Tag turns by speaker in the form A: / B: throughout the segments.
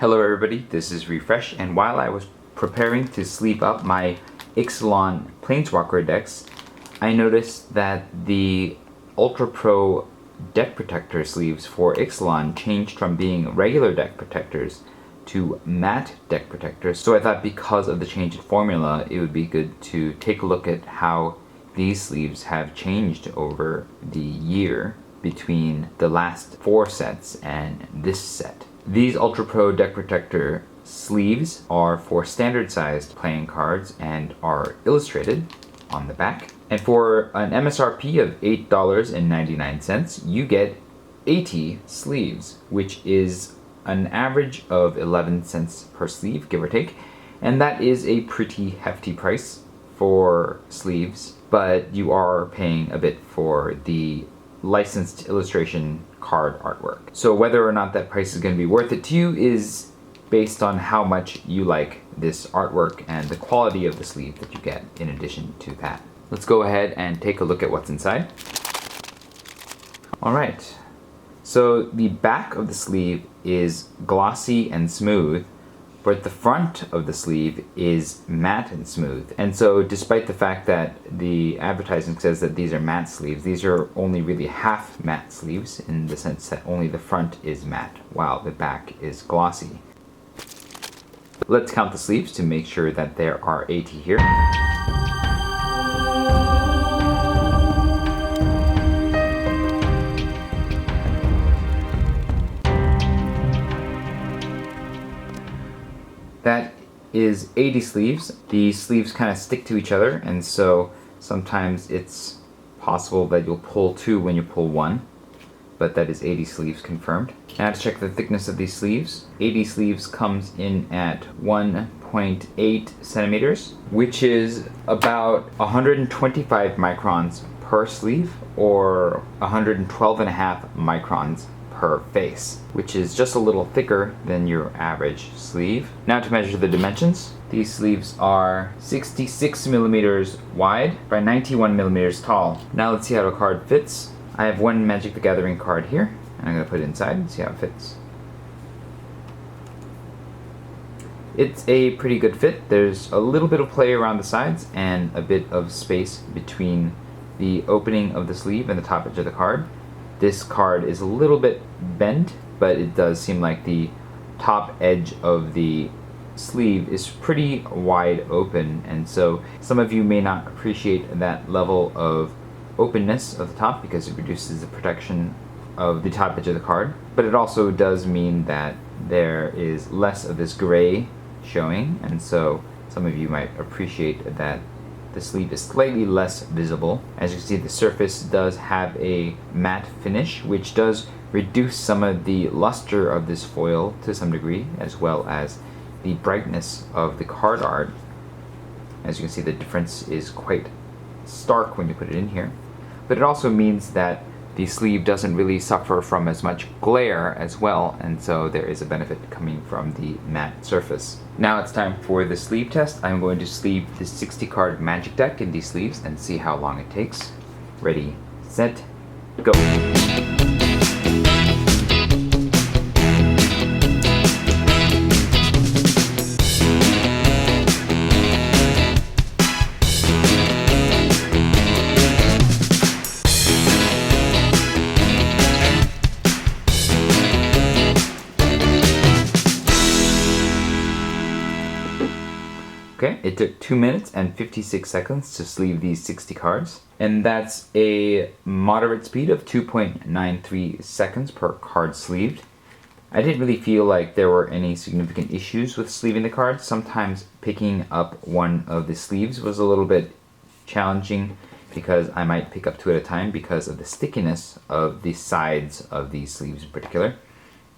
A: Hello everybody, this is Refresh, and while I was preparing to sleeve up my Ixalan Planeswalker decks, I noticed that the Ultra Pro Deck Protector sleeves for Ixalan changed from being regular deck protectors to matte deck protectors. So I thought because of the change in formula, it would be good to take a look at how these sleeves have changed over the year between the last 4 sets and this set. These Ultra Pro Deck Protector sleeves are for standard sized playing cards and are illustrated on the back. And for an MSRP of $8.99, you get 80 sleeves, which is an average of 11 cents per sleeve, give or take. And that is a pretty hefty price for sleeves, but you are paying a bit for the licensed illustration card artwork. So whether or not that price is going to be worth it to you is based on how much you like this artwork and the quality of the sleeve that you get in addition to that. Let's go ahead and take a look at what's inside. Alright, so the back of the sleeve is glossy and smooth, but the front of the sleeve is matte and smooth. And so despite the fact that the advertising says that these are matte sleeves, these are only really half matte sleeves in the sense that only the front is matte while the back is glossy. Let's count the sleeves to make sure that there are 80 here. That is 80 sleeves. The sleeves kind of stick to each other, and so sometimes it's possible that you'll pull 2 when you pull 1, but that is 80 sleeves confirmed. Now to check the thickness of these sleeves, 80 sleeves comes in at 1.8 centimeters, which is about 125 microns per sleeve, or 112.5 microns per face, which is just a little thicker than your average sleeve. Now to measure the dimensions, these sleeves are 66 millimeters wide by 91 millimeters tall. Now let's see how the card fits. I have one Magic the Gathering card here, and I'm going to put it inside and see how it fits. It's a pretty good fit. There's a little bit of play around the sides and a bit of space between the opening of the sleeve and the top edge of the card. This card is a little bit bent, but it does seem like the top edge of the sleeve is pretty wide open, and so some of you may not appreciate that level of openness of the top because it reduces the protection of the top edge of the card. But it also does mean that there is less of this gray showing, and so some of you might appreciate that the sleeve is slightly less visible. As you can see, the surface does have a matte finish, which does reduce some of the luster of this foil to some degree, as well as the brightness of the card art. As you can see, the difference is quite stark when you put it in here. But it also means that the sleeve doesn't really suffer from as much glare as well, and so there is a benefit coming from the matte surface. Now it's time for the sleeve test. I'm going to sleeve the 60 card Magic deck in these sleeves and see how long it takes. Ready, set, go. Okay, it took 2 minutes and 56 seconds to sleeve these 60 cards, and that's a moderate speed of 2.93 seconds per card sleeved. I didn't really feel like there were any significant issues with sleeving the cards. Sometimes picking up one of the sleeves was a little bit challenging because I might pick up 2 at a time because of the stickiness of the sides of these sleeves in particular.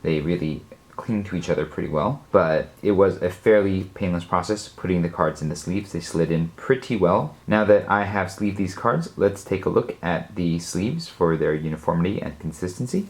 A: They really cling to each other pretty well, but it was a fairly painless process putting the cards in the sleeves. They slid in pretty well. Now that I have sleeved these cards, let's take a look at the sleeves for their uniformity and consistency.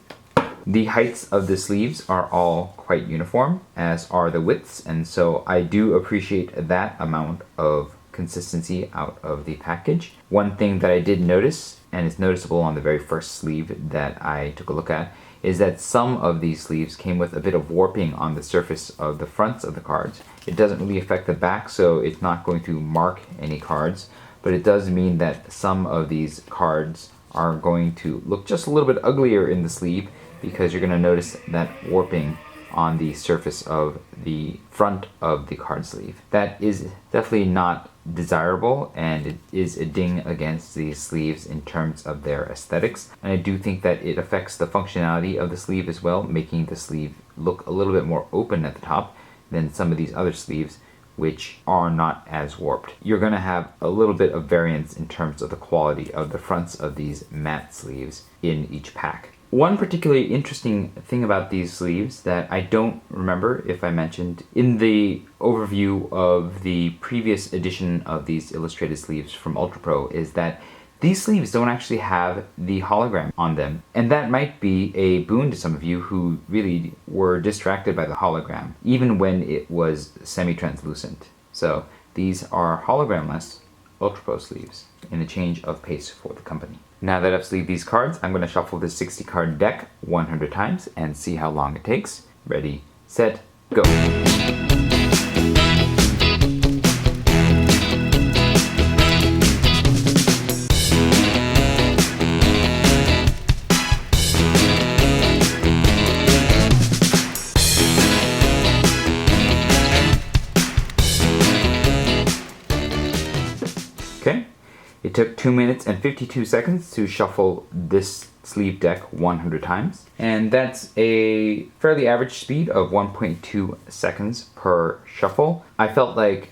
A: The heights of the sleeves are all quite uniform, as are the widths, and so I do appreciate that amount of consistency out of the package. One thing that I did notice, and it's noticeable on the very first sleeve that I took a look at, is that some of these sleeves came with a bit of warping on the surface of the fronts of the cards. It doesn't really affect the back, so it's not going to mark any cards, but it does mean that some of these cards are going to look just a little bit uglier in the sleeve because you're going to notice that warping on the surface of the front of the card sleeve. That is definitely not desirable, and it is a ding against these sleeves in terms of their aesthetics. And I do think that it affects the functionality of the sleeve as well, making the sleeve look a little bit more open at the top than some of these other sleeves, which are not as warped. You're going to have a little bit of variance in terms of the quality of the fronts of these matte sleeves in each pack. One particularly interesting thing about these sleeves that I don't remember if I mentioned in the overview of the previous edition of these illustrated sleeves from Ultra Pro is that these sleeves don't actually have the hologram on them. And that might be a boon to some of you who really were distracted by the hologram, even when it was semi-translucent. So these are hologramless Ultra Pro sleeves in a change of pace for the company. Now that I've sleeved these cards, I'm going to shuffle this 60 card deck 100 times and see how long it takes. Ready, set, go. Okay. It took 2 minutes and 52 seconds to shuffle this sleeve deck 100 times. And that's a fairly average speed of 1.2 seconds per shuffle. I felt like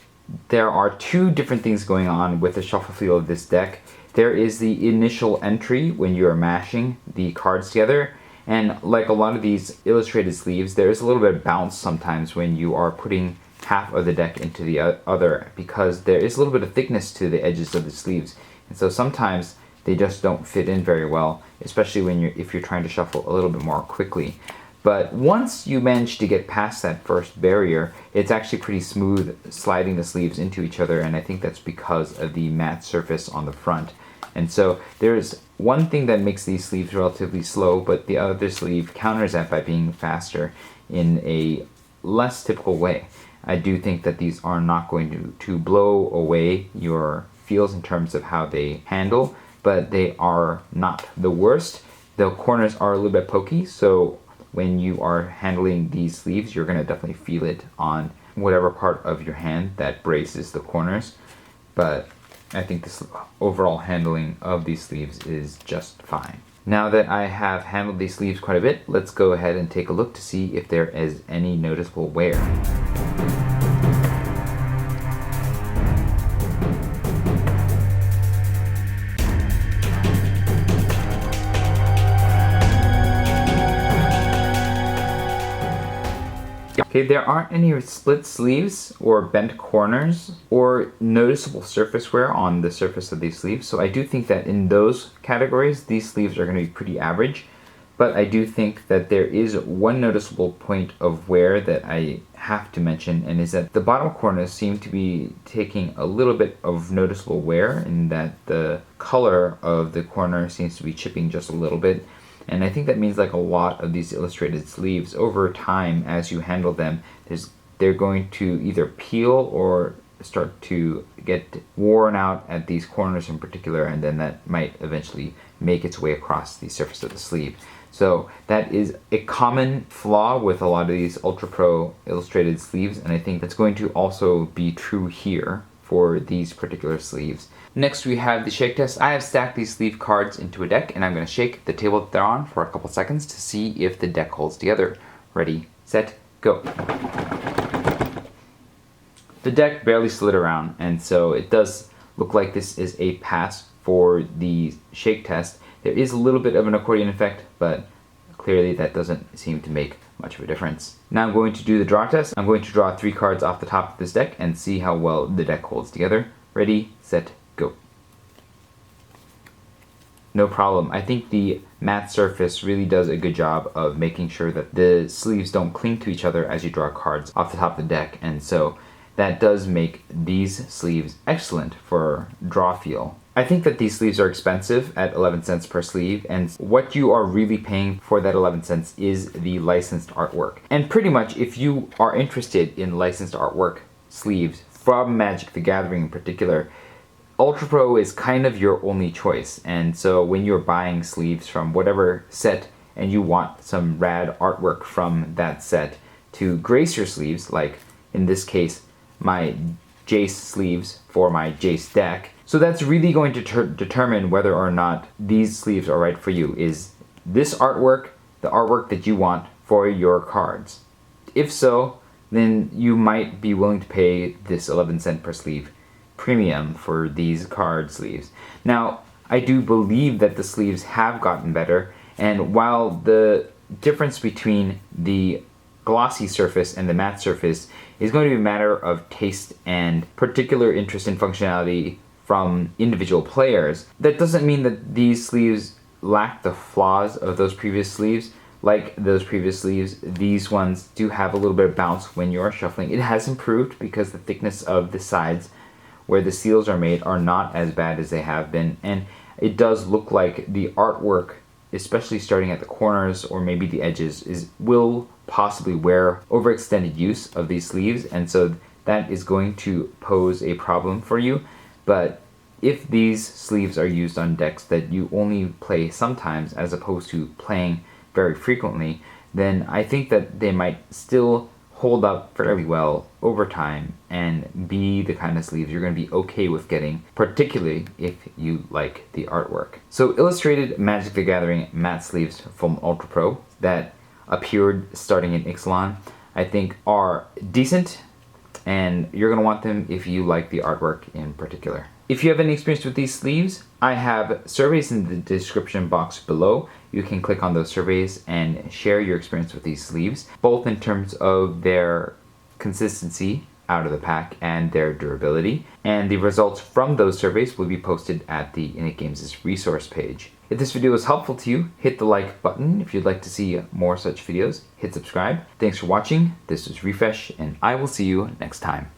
A: there are two different things going on with the shuffle feel of this deck. There is the initial entry when you are mashing the cards together. And like a lot of these illustrated sleeves, there is a little bit of bounce sometimes when you are putting half of the deck into the other, because there is a little bit of thickness to the edges of the sleeves, and so sometimes they just don't fit in very well, especially when if you're trying to shuffle a little bit more quickly. But once you manage to get past that first barrier, it's actually pretty smooth sliding the sleeves into each other, and I think that's because of the matte surface on the front. And so there's one thing that makes these sleeves relatively slow, but the other sleeve counters that by being faster in a less typical way. I do think that these are not going to blow away your feels in terms of how they handle, but they are not the worst. The corners are a little bit pokey, so when you are handling these sleeves, you're going to definitely feel it on whatever part of your hand that braces the corners. But I think this overall handling of these sleeves is just fine. Now that I have handled these sleeves quite a bit, let's go ahead and take a look to see if there is any noticeable wear. Okay, there aren't any split sleeves or bent corners or noticeable surface wear on the surface of these sleeves, so I do think that in those categories, these sleeves are going to be pretty average. But I do think that there is one noticeable point of wear that I have to mention, and is that the bottom corners seem to be taking a little bit of noticeable wear, in that the color of the corner seems to be chipping just a little bit. And I think that means like a lot of these illustrated sleeves, over time as you handle them, they're going to either peel or start to get worn out at these corners in particular, and then that might eventually make its way across the surface of the sleeve. So that is a common flaw with a lot of these Ultra Pro illustrated sleeves, and I think that's going to also be true here for these particular sleeves. Next we have the shake test. I have stacked these sleeve cards into a deck, and I'm going to shake the table that they're on for a couple seconds to see if the deck holds together. Ready, set, go. The deck barely slid around, and so it does look like this is a pass for the shake test. There is a little bit of an accordion effect, but clearly that doesn't seem to make much of a difference. Now I'm going to do the draw test. I'm going to draw 3 cards off the top of this deck and see how well the deck holds together. Ready, set, go. No problem. I think the matte surface really does a good job of making sure that the sleeves don't cling to each other as you draw cards off the top of the deck, and so that does make these sleeves excellent for draw feel. I think that these sleeves are expensive at 11 cents per sleeve, and what you are really paying for that 11 cents is the licensed artwork. And pretty much if you are interested in licensed artwork sleeves from Magic the Gathering in particular, Ultra Pro is kind of your only choice. And so when you're buying sleeves from whatever set and you want some rad artwork from that set to grace your sleeves, like in this case my Jace sleeves for my Jace deck, so that's really going to determine whether or not these sleeves are right for you. Is this artwork the artwork that you want for your cards? If so, then you might be willing to pay this 11 cent per sleeve premium for these card sleeves. Now, I do believe that the sleeves have gotten better, and while the difference between the glossy surface and the matte surface is going to be a matter of taste and particular interest in functionality from individual players, that doesn't mean that these sleeves lack the flaws of those previous sleeves. Like those previous sleeves, these ones do have a little bit of bounce when you're shuffling. It has improved because the thickness of the sides where the seals are made are not as bad as they have been, and it does look like the artwork, especially starting at the corners or maybe the edges, will possibly wear overextended use of these sleeves, and so that is going to pose a problem for you. But if these sleeves are used on decks that you only play sometimes as opposed to playing very frequently, then I think that they might still hold up fairly well over time and be the kind of sleeves you're going to be okay with getting, particularly if you like the artwork. So illustrated Magic the Gathering matte sleeves from Ultra Pro that appeared starting in Ixalan, I think are decent, and you're going to want them if you like the artwork in particular. If you have any experience with these sleeves, I have surveys in the description box below. You can click on those surveys and share your experience with these sleeves, both in terms of their consistency out of the pack and their durability. And the results from those surveys will be posted at the Innate Games' resource page. If this video was helpful to you, hit the like button. If you'd like to see more such videos, hit subscribe. Thanks for watching. This was Refresh, and I will see you next time.